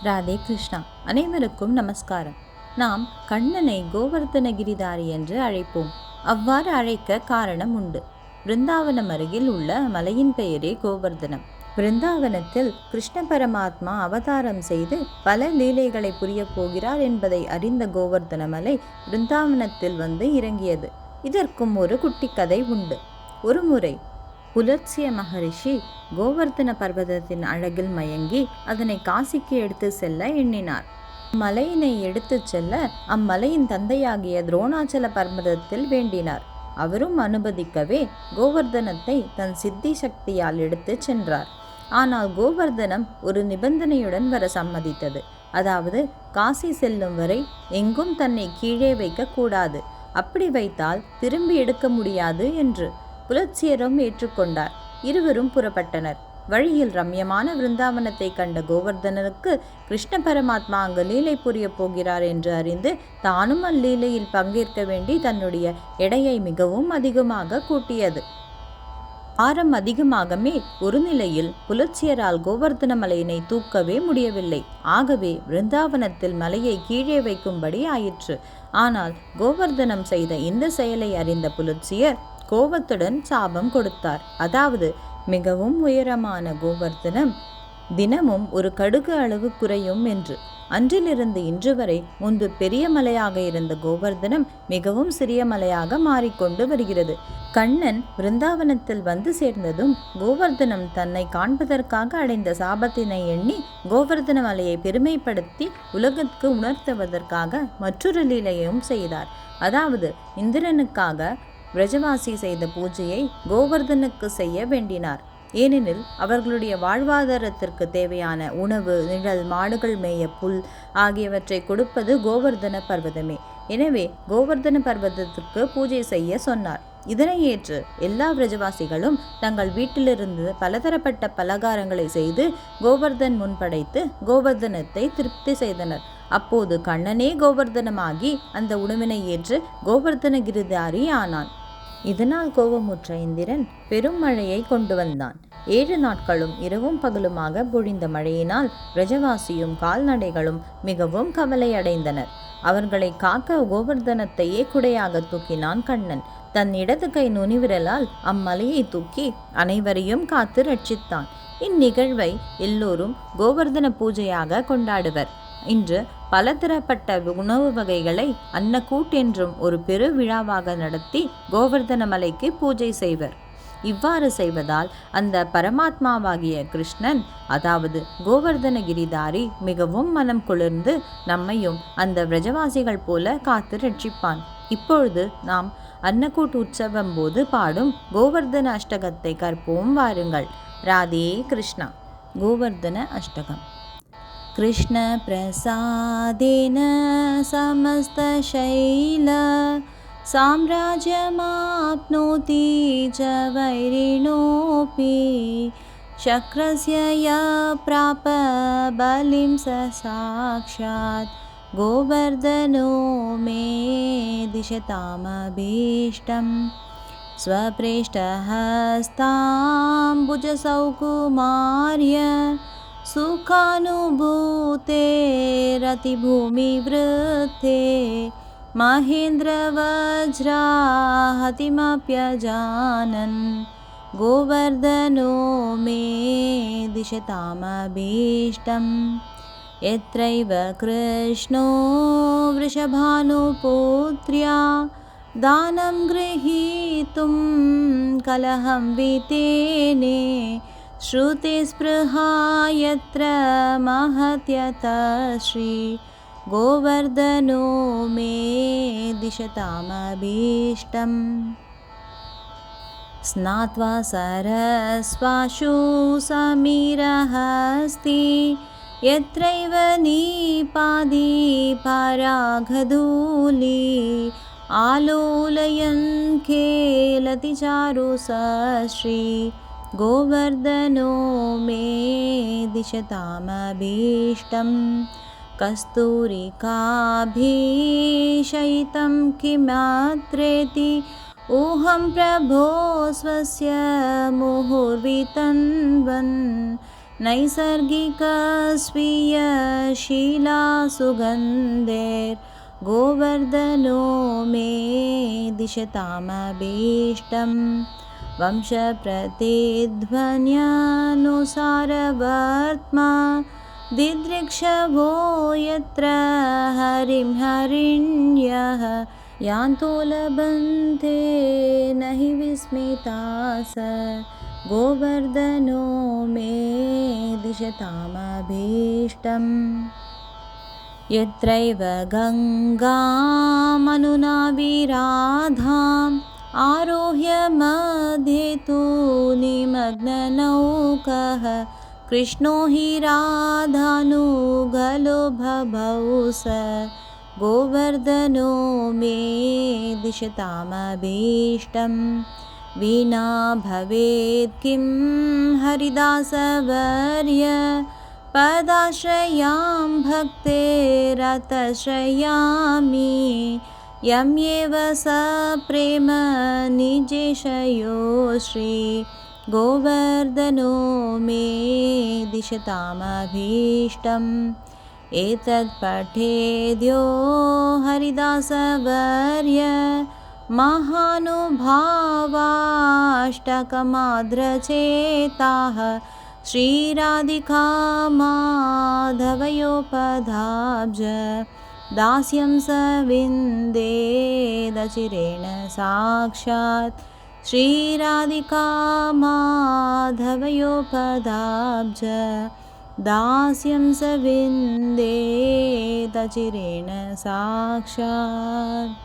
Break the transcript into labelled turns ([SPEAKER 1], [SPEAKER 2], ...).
[SPEAKER 1] ராதே கிருஷ்ணா. அனைவருக்கும் நமஸ்காரம். நாம் கண்ணனை கோவர்தன கிரிதாரி என்று அழைப்போம். அவ்வாறு அழைக்க காரணம் உண்டு. பிருந்தாவனம் அருகில் உள்ள மலையின் பெயரே கோவர்தனம். பிருந்தாவனத்தில் கிருஷ்ண பரமாத்மா அவதாரம் செய்து பல லீலைகளை புரியப் போகிறார் என்பதை அறிந்த கோவர்தன மலை பிருந்தாவனத்தில் வந்து இறங்கியது. இதற்கும் ஒரு குட்டி கதை உண்டு. ஒருமுறை புலத்சிய மகரிஷி கோவர்தன பர்வதத்தின் அழகில் மயங்கி அதனை காசிக்கு எடுத்து செல்ல எண்ணினார். மலையினை எடுத்துச் செல்ல அம்மலையின் தந்தையாகிய துரோணாச்சல பர்வதத்தில் வேண்டினார். அவரும் அனுமதிக்கவே கோவர்தனத்தை தன் சித்தி சக்தியால் எடுத்து சென்றார். ஆனால் கோவர்தனம் ஒரு நிபந்தனையுடன் வர சம்மதித்தது. அதாவது காசி செல்லும் வரை எங்கும் தன்னை கீழே வைக்க கூடாது, அப்படி வைத்தால் திரும்பி எடுக்க முடியாது என்று. புலத்சியரும் ஏற்றுக்கொண்டார். இருவரும் புறப்பட்டனர். வழியில் ரம்யமான விருந்தாவனத்தை கண்ட கோவர்தனனுக்கு கிருஷ்ண பரமாத்மா அங்கு லீலை புரிய போகிறார் என்று அறிந்து தானும் அல்லீலையில் பங்கேற்க வேண்டி தன்னுடைய எடையை மிகவும் அதிகமாக கூட்டியது. ஆரம் அதிகமாகவே ஒரு நிலையில் புலத்சியரால் கோவர்தன மலையினை தூக்கவே முடியவில்லை. ஆகவே பிருந்தாவனத்தில் மலையை கீழே வைக்கும்படி ஆயிற்று. ஆனால் கோவர்தனம் செய்த இந்த செயலை அறிந்த புலத்சியர் கோபத்துடன் சாபம் கொடுத்தார். அதாவது மிகவும் உயரமான கோவர்தனம் தினமும் ஒரு கடுகு அளவு குறையும் என்று. அன்றிலிருந்து இன்று வரை முன்பு பெரிய மலையாக இருந்த கோவர்தனம் மிகவும் சிறிய மலையாக மாறிக்கொண்டு வருகிறது. கண்ணன் பிருந்தாவனத்தில் வந்து சேர்ந்ததும் கோவர்தனம் தன்னை காண்பதற்காக அடைந்த சாபத்தினை எண்ணி கோவர்தன மலையை பெருமைப்படுத்தி உலகத்துக்கு உணர்த்துவதற்காக மற்றொரு லீலையும் செய்தார். அதாவது இந்திரனுக்காக பிரஜவாசி செய்த பூஜையை கோவர்தனுக்கு செய்ய வேண்டினார். ஏனெனில் அவர்களுடைய வாழ்வாதாரத்திற்கு தேவையான உணவு, நிழல், மாடுகள் மேய புல் ஆகியவற்றை கொடுப்பது கோவர்தன பர்வதமே. எனவே கோவர்தன பர்வதத்திற்கு பூஜை செய்ய சொன்னார். இதனை ஏற்று எல்லா பிரஜவாசிகளும் தங்கள் வீட்டிலிருந்து பலதரப்பட்ட பலகாரங்களை செய்து கோவர்தன் முன்படைத்து கோவர்தனத்தை திருப்தி செய்தனர். அப்போது கண்ணனே கோவர்தனமாகி அந்த உணவினை ஏற்று கோவர்தன கிரிதாரி ஆனான். இதனால் கோபமுற்ற இந்திரன் பெரும் மழையை கொண்டு வந்தான். 7 நாட்களும் இரவும் பகலுமாக பொழிந்த மழையினால் பிரஜவாசியும் கால்நடைகளும் மிகவும் கவலை அடைந்தனர். அவர்களை காக்க கோவர்தனத்தையே குடையாக தூக்கினான் கண்ணன். தன் இடது கை நுனிவிரலால் அம்மலையை தூக்கி அனைவரையும் காத்து ரட்சித்தான். இந்நிகழ்வை எல்லோரும் கோவர்தன பூஜையாக கொண்டாடுவர். இன்று பலதரப்பட்ட உணவு வகைகளை அன்னக்கூட் என்றும் ஒரு பெரு விழாவாக நடத்தி கோவர்தன மலைக்கு பூஜை செய்வர். இவ்வாறு செய்வதால் அந்த பரமாத்மாவாகிய கிருஷ்ணன், அதாவது கோவர்தன கிரிதாரி, மிகவும் மனம் குளிர்ந்து நம்மையும் அந்த விரஜவாசிகள் போல காத்து ரட்சிப்பான். இப்பொழுது நாம் அன்னக்கூட் உற்சவம் போது பாடும் கோவர்தன அஷ்டகத்தை கற்போம் வாருங்கள். ராதே கிருஷ்ணா. கோவர்தன அஷ்டகம். कृष्ण प्रसादेन समस्तशैल साम्राज्यमाप्नोति च वैरिणोऽपि शक्रस्य य प्राप बलिं स साक्षात् गोवर्धनो मे दिशतामभीष्टम् स्वप्रेष्ठहस्ताम्बुजसौकुमार्य सुखानुभूतेरतिभूमिवृत्ते महेन्द्रवज्राहतिमप्यजानन् गोवर्धनो मे दिशतामभीष्टम् यत्रैव कृष्णो वृषभानुपुत्र्या दानं गृहीतुं कलहं वितेने श्रुतिस्पृहा यत्र महत्यतः श्री गोवर्धनो मे दिशतामभीष्टम् स्नात्वा सरस्वाशु समीरहस्ति यत्रैव नीपादी पराघधूली आलोलयन् खेलति चारु सश्री गोवर्धनो मे दिशतामभीष्टम् कस्तूरिकाभिषयितं किमत्रेति ऊहं प्रभो स्वस्य मुहुर्वितन्वन् नैसर्गिकस्वीयशीलासुगन्धेर्गोवर्धनो मे दिशतामभीष्टं वंशप्रतिध्वन्यानुसारवर्त्मा दिदृक्षवो यत्र हरिं हरिण्यः यान्तो लभन्ते न हि विस्मिताः गोवर्धनो मे दिशतामभीष्टम् यत्रैव गङ्गामनुना विराधाम् आरोह्य मध्ये तु निमग्ननौकः कृष्णो हि राधानुगलो भवौ स गोवर्धनो मे दिशतामभीष्टम् विना भवेत् किं हरिदासवर्य पदाश्रयां भक्तेरतश्रयामि यं एव स प्रेम निजेशयो श्री गोवर्धनो मे दिशतामभीष्टम् एतत् पठेद्यो हरिदासवर्य महानुभावाष्टकमाद्रचेताः श्रीराधिका माधवयोपधाब्ज दास्यं स विन्देदचिरेण साक्षात् श्रीराधिका माधवयोपधाब्ज दास्यं स विन्देदचिरेण साक्षात्।